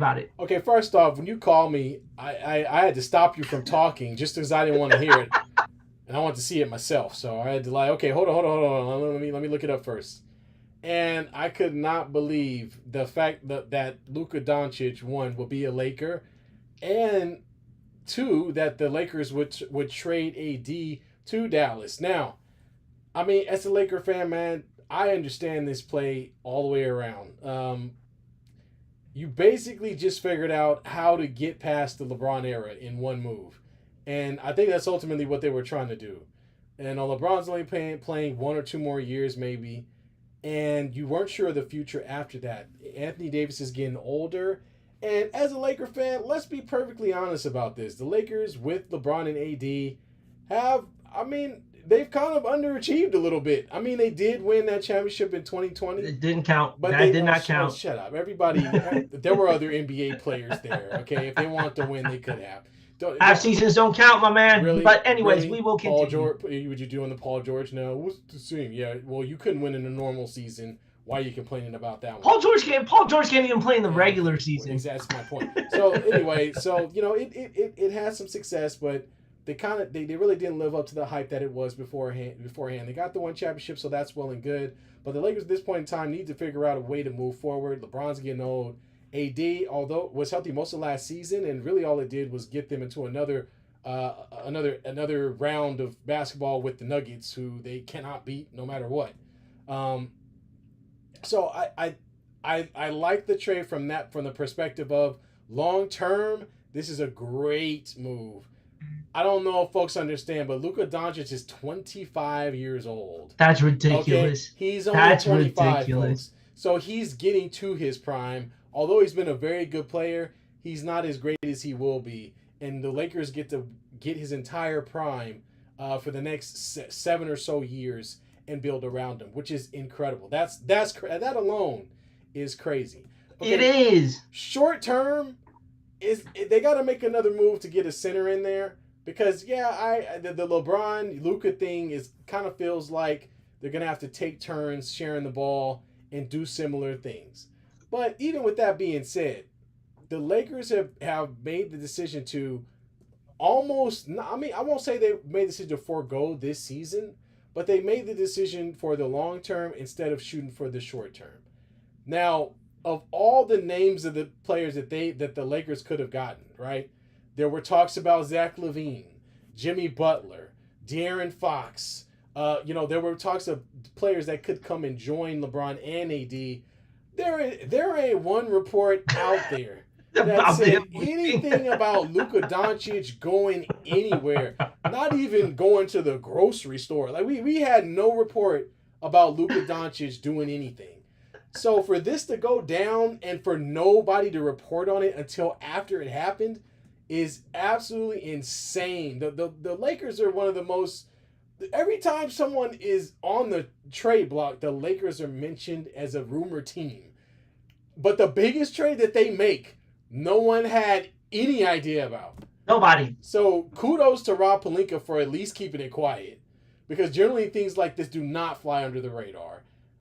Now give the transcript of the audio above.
about it. Okay, first off, when you call me, I had to stop you from talking just because I didn't want to hear it, and I wanted to see it myself. So I had to like, okay, hold on. Let me look it up first. And I could not believe the fact that Luka Doncic, one, will be a Laker, and two, that the Lakers would trade AD to Dallas. Now, I mean, as a Laker fan, man, I understand this play all the way around. You basically just figured out how to get past the LeBron era in one move, and I think that's ultimately what they were trying to do. And LeBron's only playing 1 or 2 more years, maybe, and you weren't sure of the future after that. Anthony Davis is getting older. And as a Laker fan, let's be perfectly honest about this. The Lakers with LeBron and AD have, I mean, they've kind of underachieved a little bit. I mean, they did win that championship in 2020, It didn't count. but That they, did not count. shut up. Everybody, there were other NBA players there, okay? If they want to win, they could have. Half seasons don't count, my man. Really? But anyways, Really? we will Paul continue. George? Would you doing the Paul George? No, what's the same? Yeah, well, you couldn't win in a normal season. Why are you complaining about that one? Paul George can't even play in the regular season. That's my point. So anyway, so it has some success, but they really didn't live up to the hype that it was beforehand. They got the one championship, so that's well and good. But the Lakers at this point in time need to figure out a way to move forward. LeBron's getting old. AD, although was healthy most of last season, and really all it did was get them into another round of basketball with the Nuggets, who they cannot beat no matter what. Um, so I like the trade from the perspective of long term. This is a great move. I don't know if folks understand, but Luka Doncic is 25 years old. That's Okay, ridiculous. he's only That's 25, ridiculous. folks. So he's getting to his prime. Although he's been a very good player, he's not as great as he will be. And the Lakers get to get his entire prime for the next 7 or so years and build around him, which is incredible. That alone is crazy. It Okay, is. short term is they got to make another move to get a center in there because the LeBron Luka thing is kind of feels like they're gonna have to take turns sharing the ball and do similar things. But even with that being said, the Lakers have made the decision to almost, I mean, I won't say they made the decision to forego this season, but they made the decision for the long term instead of shooting for the short term. Now, of all the names of the players that the Lakers could have gotten, right? There were talks about Zach LaVine, Jimmy Butler, De'Aaron Fox. There were talks of players that could come and join LeBron and AD. There ain't one report out there that said anything about Luka Doncic going anywhere, not even going to the grocery store. Like we had no report about Luka Doncic doing anything. So for this to go down and for nobody to report on it until after it happened is absolutely insane. The Lakers are one of the most, every time someone is on the trade block, the Lakers are mentioned as a rumor team. But the biggest trade that they make, no one had any idea about. Nobody. So kudos to Rob Pelinka for at least keeping it quiet. Because generally things like this do not fly under the radar.